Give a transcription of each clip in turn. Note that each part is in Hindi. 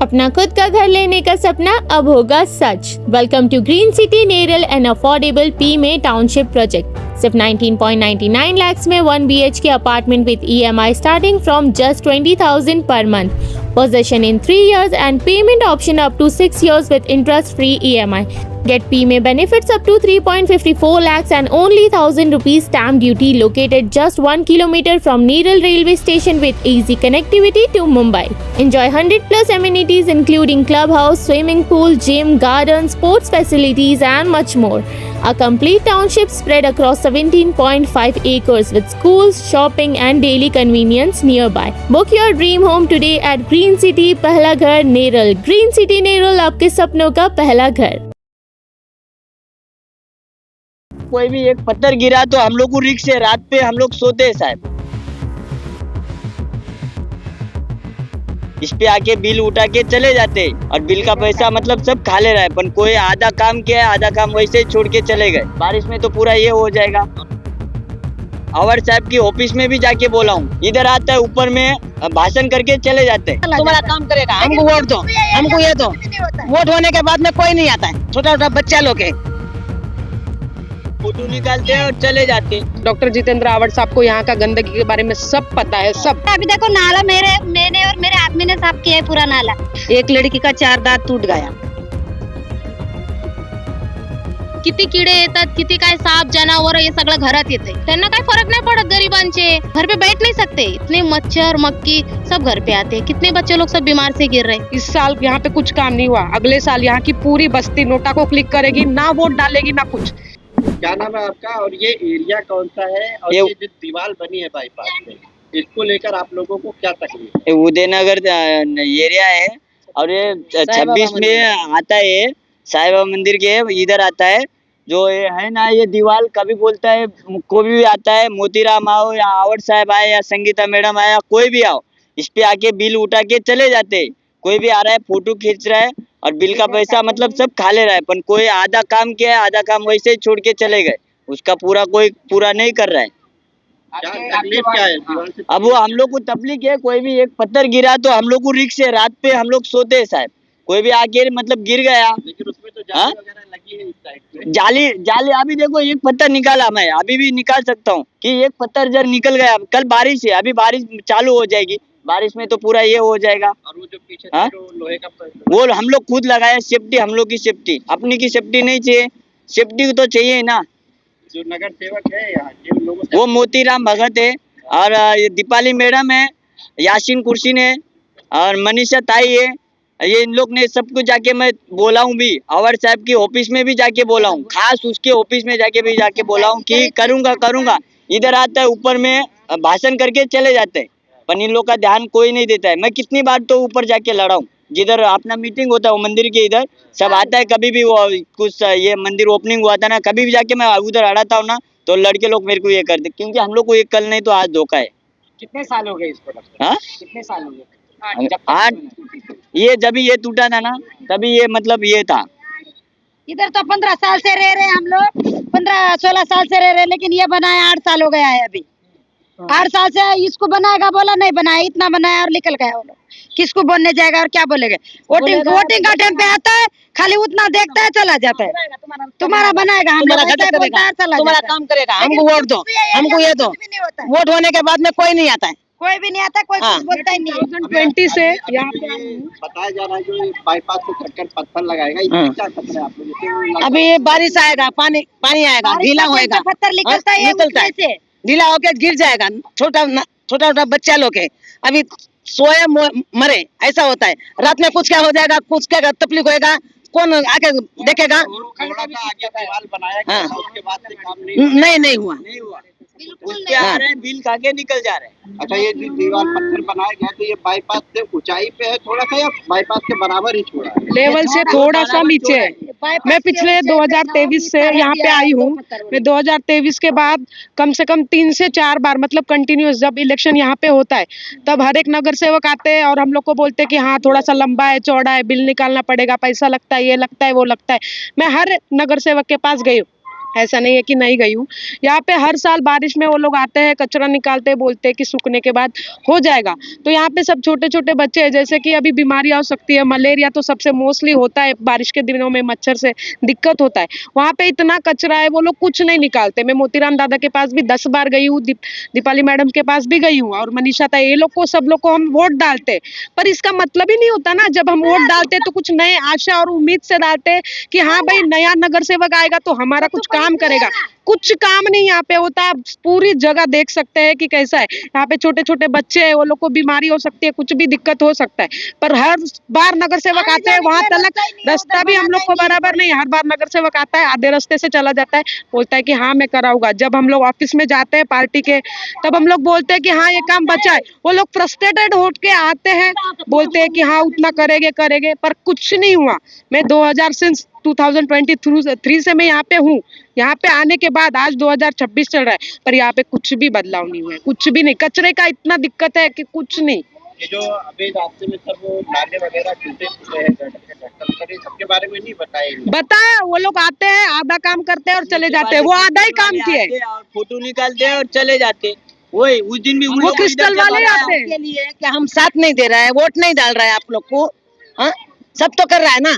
अपना खुद का घर लेने का सपना अब होगा सच। Welcome to green city Neral and affordable पी में टाउनशिप प्रोजेक्ट। सिर्फ 19.99 lakhs में 1 BHK apartment with EMI starting from just 20,000 per month. Possession in 3 years and payment option up to 6 years with interest-free EMI. Get PMA benefits up to 3.54 lakhs and only 1,000 rupees stamp duty, located just 1 kilometer from Neral railway station with easy connectivity to Mumbai. Enjoy 100+ amenities including clubhouse, swimming pool, gym, garden, sports facilities and much more. A complete township spread across 17.5 acres with schools, shopping and daily convenience nearby. Book your dream home today at Green City पहला घर नेरल। Green City नेरल, आपके सपनों का पहला घर। कोई भी एक पत्थर गिरा तो हम लोग को रिस्क है, रात पे हम लोग सोते हैं साहब। इस पे आके बिल उठा के चले जाते और बिल का पैसा मतलब सब खा ले रहा है, पर कोई आधा काम किया है, आधा काम वैसे ही छोड़ के चले गए। बारिश में तो पूरा ये हो जाएगा। अवर साहब की ऑफिस में भी जाके बोला हूँ, इधर आता है ऊपर में भाषण करके चले जाते हैं। तुम्हारा काम करेगा, हमको वोट दो, हमको ये दो। वोट होने के बाद में कोई नहीं आता है, छोटा छोटा बच्चा लोग है, फोटो निकालते हैं और चले जाते हैं। डॉक्टर जितेंद्र आवाड साहब को यहाँ का गंदगी के बारे में सब पता है, सब। अभी देखो नाला मैंने और मेरे आदमी ने साफ किया है पूरा नाला। एक लड़की का 4 दांत टूट गया। किती किडे येतात, किती काय साप जनावर हे सगळं घरात येते, त्यांना काय फरक नहीं पड़त। गरीबांचे घर पे बैठ नहीं सकते, इतने मच्छर मक्खी सब घर पे आते हैं। कितने बच्चे लोग सब बीमार से गिर रहे हैं। इस साल यहाँ पे कुछ काम नहीं हुआ, अगले साल यहाँ की पूरी बस्ती नोटा को क्लिक करेगी, ना वोट डालेगी ना कुछ। क्या नाम है आपका और ये एरिया कौन सा है और ये जो दीवार बनी है बाईपास में, इसको लेकर आप लोगों को क्या तकलीफ है? उदयनगर एरिया है और ये 26 में आता है, साईं बाबा मंदिर के इधर आता है। जो ये है ना, ये दीवार कभी बोलता है, कोई भी आता है, मोतीराम आओ या आवाड साहब आए या संगीता मैडम आए या कोई भी आओ, इस पे आके बिल उठा के चले जाते। कोई भी आ रहा है फोटो खींच रहा है और बिल का पैसा मतलब सब खा ले रहा है, पर कोई आधा काम किया है, आधा काम वैसे ही छोड़ के चले गए। उसका कोई पूरा नहीं कर रहा है। तकलीफ क्या है दीवार से? अब वो हम लोग को तकलीफ है, कोई भी एक पत्थर गिरा तो हम लोग को रिस्क है, रात पे हम लोग सोते हैं साहब। कोई भी आके मतलब गिर गया, लेकिन उसमें तो जाली वगैरह लगी है इस साइड पे। जाली अभी देखो एक पत्थर निकाला, मैं अभी भी निकाल सकता हूँ कि एक पत्थर जब निकल गया। कल बारिश है, अभी बारिश चालू हो जाएगी, बारिश में तो पूरा ये हो जाएगा। और वो जो पीछे लोहे का वो हम लोग खुद लगाया, सेफ्टी हम लोग की सेफ्टी, अपनी की सेफ्टी नहीं चाहिए, सेफ्टी तो चाहिए ना। जो नगर सेवक है यहाँ के लोगों से, वो मोतीराम भगत है और ये दीपाली मैडम है, यासीन कुर्सीन है और मनीषा ताई है। ये इन लोग ने सबको जाके मैं बोला हूँ भी, अवर साहब की ऑफिस में भी जाके बोला हूँ, खास उसके ऑफिस में जाके बोला हूँ कि करूँगा। इधर आता है ऊपर में भाषण करके चले जाते हैं, पर इन लोग का ध्यान कोई नहीं देता है। मैं कितनी बार तो ऊपर जाके लड़ा हूँ, जिधर अपना मीटिंग होता है वो मंदिर के इधर सब आता है। कभी भी वो कुछ ये मंदिर ओपनिंग हुआ था ना, कभी भी जाके मैं उधर अड़ाता हूँ ना, तो लड़के लोग मेरे को ये करते, क्योंकि हम लोग को ये कल नहीं तो आज धोखा है। कितने साल हो गए इसको? हाँ, कितने साल हो गए? 8 ये जब ये टूटा था ना, तभी ये मतलब ये था। इधर तो 15 साल से रह रहे हम लोग, 15-16 साल से रह रहे, लेकिन ये बनाया 8 साल हो गया है अभी। 8 साल से इसको बनाएगा बोला, नहीं बनाया, इतना बनाया और निकल गया। वो लोग किसको बोलने जाएगा और क्या बोलेगा? वोटिंग का टाइम पे आता है, खाली उतना देखता है, चला जाता है। तुम्हारा बनाएगा, तुम्हारा काम करेगा, हमको वोट दो, हमको ये दो। वोट होने के बाद में कोई नहीं आता है, कोई भी नहीं आता, कोई कुछ बोलता ही नहीं। 2020 से यहाँ पे बताया जा रहा है जो बाईपास से चढ़कर पत्थर लगाएगा, इसमें क्या खतरा है आप लोगों को? अभी बारिश आएगा, पानी आएगा, ढीला होएगा, पत्थर निकलता है, निकलता है, ढीला होके गिर जाएगा। छोटा बच्चा लोग है, अभी सोए मरे, ऐसा होता है। रात में कुछ क्या हो जाएगा, कुछ क्या तकलीफ होएगा, कौन आके देखेगा? थोड़ा सा आगे दीवार बनाया गया था, उसके बाद से काम नहीं हुआ। उस पे आ रहे हैं, बिल खा के निकल जा रहे हैं। अच्छा, ये जो दीवार पत्थर बनाया गया तो ये बाईपास से ऊंचाई पे है थोड़ा सा, या बाईपास के बराबर ही छोड़ा है? लेवल से थोड़ा सा नीचे है। मैं पिछले 2023 से यहाँ पे आई हूँ। मैं 2023 के बाद कम से कम 3 से 4 बार मतलब कंटिन्यूस, जब इलेक्शन यहाँ पे होता है तब हर एक नगर सेवक आते हैं और हम लोग को बोलते हैं कि हाँ थोड़ा सा लंबा है, चौड़ा है, बिल निकालना पड़ेगा, पैसा लगता है, ये लगता है, वो लगता है। मैं हर नगर सेवक के पास गई हूँ, ऐसा नहीं है कि नहीं गई हूँ। यहाँ पे हर साल बारिश में वो लोग आते हैं, कचरा निकालते हैं, बोलते हैं कि सूखने के बाद हो जाएगा। तो यहाँ पे सब छोटे छोटे बच्चे हैं, जैसे कि अभी बीमारी हो सकती है, मलेरिया तो सबसे मोस्टली होता है बारिश के दिनों में, मच्छर से दिक्कत होता है। वहाँ पे इतना कचरा है, वो लोग कुछ नहीं निकालते। मैं मोतीराम दादा के पास भी 10 बार गई हूँ, दीपाली मैडम के पास भी गई हूँ, और मनीषा ताई, ये लोग को, सब लोग को हम वोट डालते हैं। पर इसका मतलब ही नहीं होता ना, जब हम वोट डालते तो कुछ नए आशा और उम्मीद से डालते हैं कि हाँ भाई नया नगर सेवक आएगा तो हमारा कुछ काम करेगा। कुछ काम नहीं यहाँ पे होता। आप पूरी जगह देख सकते हैं कि कैसा है। यहाँ पे छोटे छोटे बच्चे हैं, वो लोग को बीमारी हो सकती है, कुछ भी दिक्कत हो सकता है। पर हर बार नगर सेवक आते हैं, वहां तक रास्ता भी हम लोग को बराबर नहीं। हर बार नगर सेवक आता है, आधे रास्ते से चला जाता है, बोलता है कि हाँ मैं कराऊंगा। जब हम लोग ऑफिस में जाते हैं पार्टी के, तब हम लोग बोलते हैं कि हाँ ये काम बचा है। वो लोग फ्रस्ट्रेटेड होके आते हैं, बोलते हैं कि हाँ उतना करेंगे, पर कुछ नहीं हुआ। मैं 2023 से मैं यहाँ पे हूँ। यहाँ पे आने के बाद आज 2026 चल रहा है, पर यहाँ पे कुछ भी बदलाव नहीं हुआ है, कुछ भी नहीं। कचरे का इतना दिक्कत है कि कुछ नहीं। ये जो अभी रास्ते में सब नाले वगैरह टूटे फूटे हैं, गटर सबके बारे में नहीं बताया। वो लोग आते हैं, आधा काम करते हैं और चले जाते हैं। वो आधा ही काम किए, फोटो निकालते हैं और चले जाते हैं। वही उस दिन भी वो क्रिस्टल वाले आते हैं के लिए कि हम साथ नहीं दे रहा है, वोट नहीं डाल रहा है आप लोग को। हाँ, सब तो कर रहा है ना,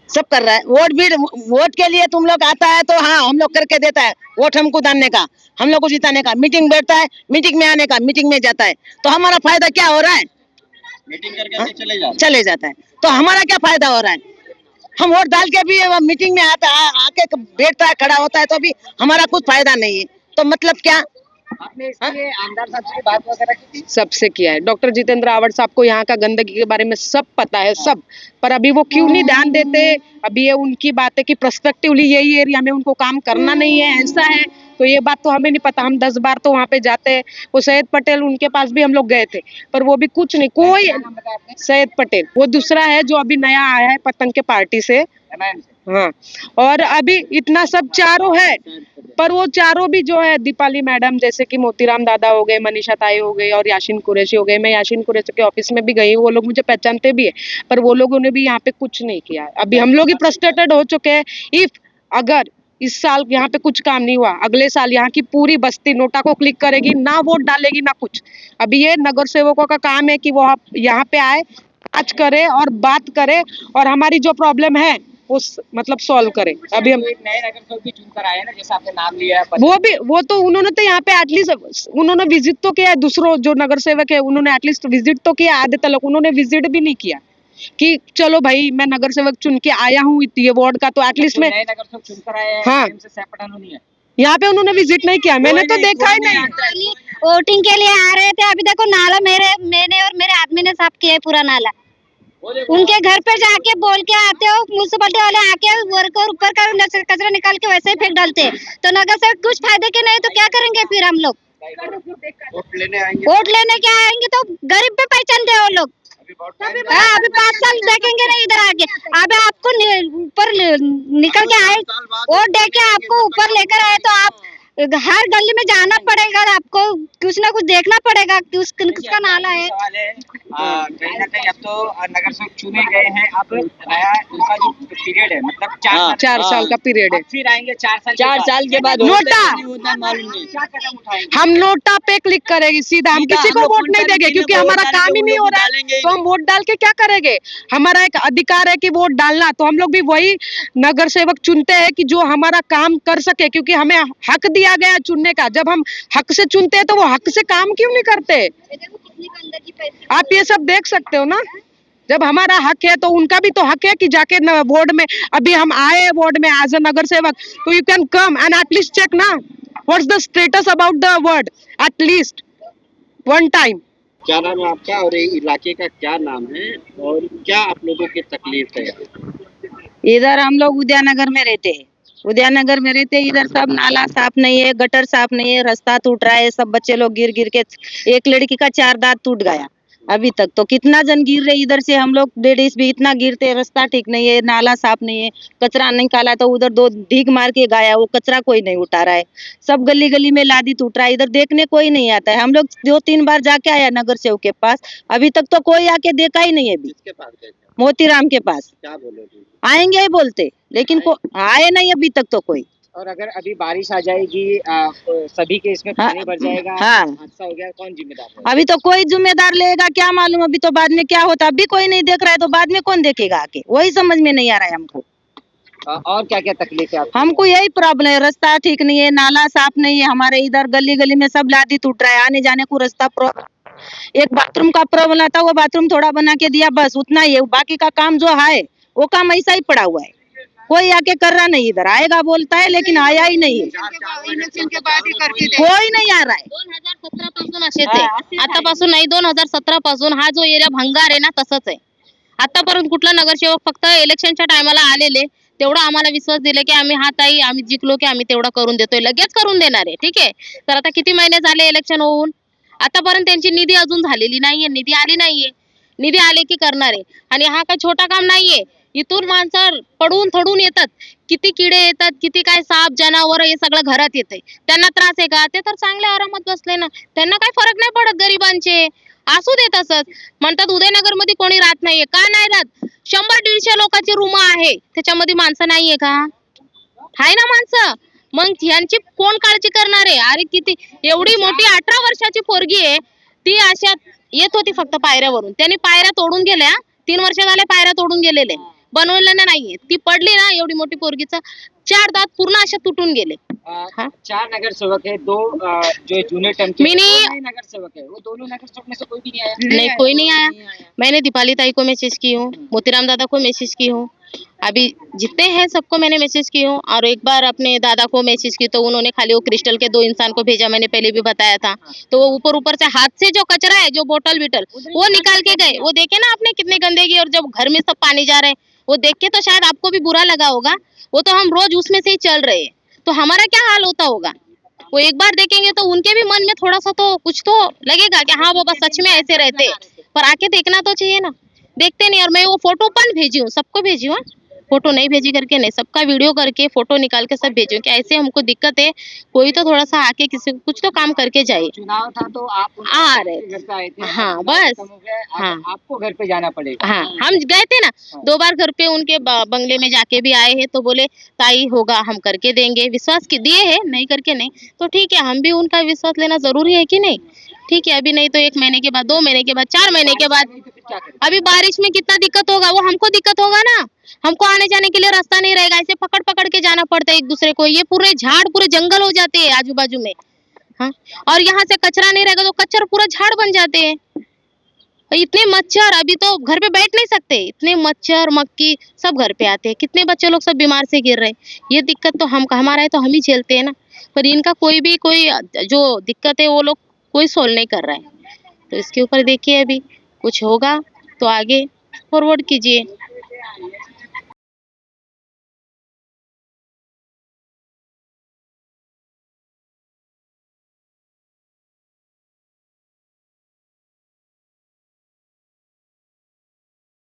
सब कर रहा है। वोट के लिए तुम लोग आता है तो हाँ हम लोग करके देता है। वोट हमको डालने का, हम लोग को जिताने का, मीटिंग बैठता है, मीटिंग में आने का, मीटिंग में जाता है, तो हमारा फायदा क्या हो रहा है? मीटिंग करके चले जाता है, तो हमारा क्या फायदा हो रहा है? हम वोट डाल के भी मीटिंग में आके बैठता है, खड़ा होता है, तो भी हमारा कुछ फायदा नहीं है। तो मतलब क्या? आपने इसलिए आमदार साहब से बात वगैरह की थी? सबसे किया है। डॉक्टर जितेंद्र आवाड साहब को यहाँ का गंदगी के बारे में सब पता है, सब। पर अभी वो क्यों नहीं ध्यान देते? अभी ये उनकी बात है कि पर्सपेक्टिवली यही एरिया में उनको काम करना नहीं है, ऐसा है। तो ये बात तो हमें नहीं पता। हम 10 बार तो वहाँ पे जाते हैं। वो सैयद पटेल, उनके पास भी हम लोग गए थे, पर वो भी कुछ नहीं, कोई। सैयद पटेल, वो दूसरा है जो अभी नया आया है पतंग के पार्टी से। हाँ, और अभी इतना सब चारों है, पर वो चारों भी जो है, दीपाली मैडम, जैसे कि मोतीराम दादा हो गए, मनीषा ताई हो गई और याशीन कुरैशी हो गए। मैं याशीन कुरैशी के ऑफिस में भी गई हूँ, वो लोग मुझे पहचानते भी है, पर वो लोगों ने भी यहाँ पे कुछ नहीं किया है। अभी हम लोग ही फ्रस्ट्रेटेड हो चुके हैं। इफ अगर इस साल यहाँ पे कुछ काम नहीं हुआ, अगले साल यहाँ की पूरी बस्ती नोटा को क्लिक करेगी, ना वोट डालेगी ना कुछ। अभी ये नगर सेवकों का काम है कि वो यहाँ पे आए, आज करे और बात करे, और हमारी जो प्रॉब्लम है वो मतलब सॉल्व करे। अभी हम एक नए नगर सेवक भी चुनकर आए ना, जैसे आपने नाम लिया है, वो तो उन्होंने तो यहाँ पे एटलीस्ट उन्होंने विजिट तो किया है। दूसरों जो नगर सेवक है उन्होंने एटलीस्ट विजिट तो किया, आधे तक उन्होंने विजिट भी नहीं किया कि चलो भाई मैं नगर सेवक चुन के आया हूँ ये वार्ड का, तो एटलीस्ट मैं नए नगर सेवक चुनकर आए हैं। हाँ, यहाँ पे उन्होंने विजिट नहीं किया, मैंने तो देखा ही नहीं। वोटिंग के लिए आ रहे थे। अभी देखो नाला मैंने और मेरे आदमी ने साफ किया है, पूरा नाला। उनके घर पे जाके बोल के आते हो, म्यूनसिपलिटी वाले आके वर्कर ऊपर का कचरा निकाल के वैसे ही फेंक डालते हैं। तो नगर से कुछ फायदे के नहीं, तो क्या करेंगे फिर हम लोग? वोट लेने आएंगे, वोट लेने क्या आएंगे तो गरीब पे पहचानते हैं वो लोग। हाँ, अभी 5 साल देखेंगे नहीं इधर आके। अभी आपको ऊपर निकल के आए, वोट दे के आपको ऊपर लेकर आए, तो आप हर गली में जाना पड़ेगा, आपको कुछ ना कुछ देखना पड़ेगा कि किसका नाला है। कहीं ना कहीं अब तो नगर सेवक चुने गए हैं, अब नया उनका जो पीरियड है, मतलब 4 साल का पीरियड है। फिर आएंगे 4 साल के बाद नोटा, मालूम नहीं क्या कदम उठाएंगे? हम नोटा पे क्लिक करेंगे सीधा। हम किसी को वोट नहीं देंगे, क्योंकि हमारा काम ही नहीं हो रहा है। तो हम वोट डाल के क्या करेंगे? हमारा एक अधिकार है कि वोट डालना, तो हम लोग भी वही नगर सेवक चुनते हैं कि जो हमारा काम कर सके, क्योंकि हमें हक दिया गया चुनने का। जब हम हक से चुनते हैं तो वो हक से काम क्यों नहीं करते? आप ये सब देख सकते हो ना। जब हमारा हक है तो उनका भी तो हक है कि जाके वार्ड में, अभी हम आए वार्ड में एज अ नगर सेवक, तो you can come and at least check ना what's the status about the ward, at least one time. क्या नाम है आपका और ये इलाके का क्या नाम है और क्या आप लोगों की तकलीफ है? इधर हम लोग उदयनगर में रहते हैं। उदयनगर में रहते, इधर सब नाला साफ नहीं है, गटर साफ नहीं है, रास्ता टूट रहा है, सब बच्चे लोग गिर गिर के, एक लड़की का 4 दांत टूट गया। अभी तक तो कितना जन गिर रहे इधर से, हम लोग लेडीज भी इतना गिरते, रास्ता ठीक नहीं है, नाला साफ नहीं है, कचरा निकाला तो उधर दो ढीक मार के गया, वो कचरा कोई नहीं उठा रहा है। सब गली गली में लादी टूट रहा है, इधर देखने कोई नहीं आता है। हम लोग 2-3 बार जाके आया नगर सेवक के पास, अभी तक तो कोई आके देखा ही नहीं है। अभी किसके पास गए थे? मोतीराम के पास क्या बोलोगे? आएंगे ही बोलते, लेकिन आए नहीं अभी तक तो कोई। और अगर अभी बारिश आ जाएगी, सभी के इसमें पानी भर जाएगा, हाँ। हादसा हो गया, कौन जिम्मेदार है? अभी तो कोई जिम्मेदार लेगा क्या मालूम, अभी तो बाद में क्या होता, अभी कोई नहीं देख रहा है तो बाद में कौन देखेगा आके, वही समझ में नहीं आ रहा है हमको। और क्या क्या तकलीफ है आपको? हमको यही प्रॉब्लम है, रास्ता ठीक नहीं है, नाला साफ नहीं है, हमारे इधर गली गली में सब लादी टूट रहा है, आने जाने को रास्ता एक बाथरूम का प्रॉब्लम था, वो बाथरूम थोड़ा बना के दिया, बस उतना ही है। बाकी का काम जो है वो काम ऐसा ही पड़ा हुआ है, कोई आके कर रहा नहीं, इधर आएगा बोलता है लेकिन आया ही नहीं है, कोई नहीं आ रहा है। 2017 पासून असेच आहे, आतापासून नाही, 2017 पासून हा जो एरिया भंगार आहे ना तसंच आहे. आतापर्यंत कुठला नगरसेवक फक्त इलेक्शनच्या टायमाला आलेले, तेवढा आम्हाला विश्वास दिला की आम्ही हा ताई आम्ही जिंकलो की आम्ही तेवढा करून देतोय, लगेच करून देणार आहे. ठीक आहे, तर आता किती महिने झाले इलेक्शन होऊन, आतापर्यंत त्यांची निधी अजून झालेली नाहीये, निधी आली नाहीये, निधी आले की करणार आहे. आणि हा काय छोटा काम नाहीये, इथून माणसं पडून थडून येतात, किती किडे येतात, किती काय साप जनावर हे सगळं घरात येतंय. त्यांना त्रास आहे का? ते तर चांगल्या आरामात बसले ना, त्यांना काही फरक नाही पडत गरिबांचे. असू दे तसंच. म्हणतात उदयनगर मध्ये कोणी राहत नाहीये, का नाही राहत? 100-150 लोकांची रूम आहे, त्याच्यामध्ये माणसं नाहीये का? आहे ना माणसं. मग यांची कोण काळजी करणार आहे? अरे किती एवढी मोठी 18 वर्षाची पोरगी आहे, ती अशा येत होती फक्त पायऱ्यावरून, त्यांनी पायऱ्या तोडून गेल्या. 3 वर्ष झाले पायऱ्या तोडून गेलेले, बनवलेलं नाहीये. ती पडली ना एवढी मोठी पोरगीचा 4 दात पूर्ण अशा तुटून गेले. 4 नगर सेवक है, 2 जो जूनियर टर्म के मैंने- नगर सेवक है, वो दोनों नगर सेवक में से कोई भी नहीं आया। नहीं, कोई नहीं आया. मैंने दीपाली ताई को मैसेज की हूँ, मोतीराम दादा को मैसेज की हूँ, अभी जितने हैं सबको मैंने मैसेज की हूँ. और एक बार अपने दादा को मैसेज की तो उन्होंने खाली वो क्रिस्टल के 2 इंसान को भेजा, मैंने पहले भी बताया था. तो वो ऊपर से हाथ से जो कचरा है, जो बोतल बिटल वो निकाल के गए. वो देखे ना आपने कितने गंदगी, और जब घर में सब पानी जा रहे हैं वो देख के तो शायद आपको भी बुरा लगा होगा. वो तो हम रोज उसमें से ही चल रहे हैं, तो हमारा क्या हाल होता होगा. वो एक बार देखेंगे तो उनके भी मन में थोड़ा सा तो कुछ तो लगेगा कि हाँ बाबा सच में ऐसे रहते, पर आके देखना तो चाहिए ना. देखते नहीं. और मैं वो फोटो पण भेजी हूँ, सबको भेजी हूँ, फोटो नहीं भेजी करके नहीं, सबका वीडियो करके फोटो निकाल के सब भेजी हूँ कि ऐसे हमको दिक्कत है, कोई तो थोड़ा सा आके किसी को कुछ तो काम करके जाए. चुनाव था तो आप आ रहे घर पे आए थे, हाँ, चुनाव बस. खत्म हो गया, अब हाँ. आपको घर पे जाना पड़ेगा। हाँ, हम गए थे ना 2 बार घर पे, उनके बंगले में जाके भी आए हैं, तो बोले ताई होगा हम करके देंगे, विश्वास के दिए है, नहीं करके नहीं. तो ठीक है, हम भी उनका विश्वास लेना जरूरी है कि नहीं. ठीक है, अभी नहीं तो 1 महीने के बाद, 2 महीने के बाद, 4 महीने के बाद. नहीं तो फिर क्या करें? अभी बारिश में कितना दिक्कत होगा, वो हमको दिक्कत होगा ना. हमको आने जाने के लिए रास्ता नहीं रहेगा, ऐसे पकड़ पकड़ के जाना पड़ता है एक दूसरे को. ये पूरे झाड़ पूरे जंगल हो जाते हैं आजू बाजू में. हाँ, और यहाँ से कचरा नहीं रहेगा तो कचरा पूरा झाड़ बन जाते हैं. इतने मच्छर, अभी तो घर पे बैठ नहीं सकते, इतने मच्छर मक्खी सब घर पे आते हैं. कितने बच्चे लोग सब बीमार से गिर रहे हैं. ये दिक्कत तो हमारा है तो हम ही झेलते हैं ना, पर इनका कोई जो दिक्कत है वो लोग कोई सोल्व नहीं कर रहा है. तो इसके ऊपर देखिए, अभी कुछ होगा तो आगे फॉरवर्ड कीजिए.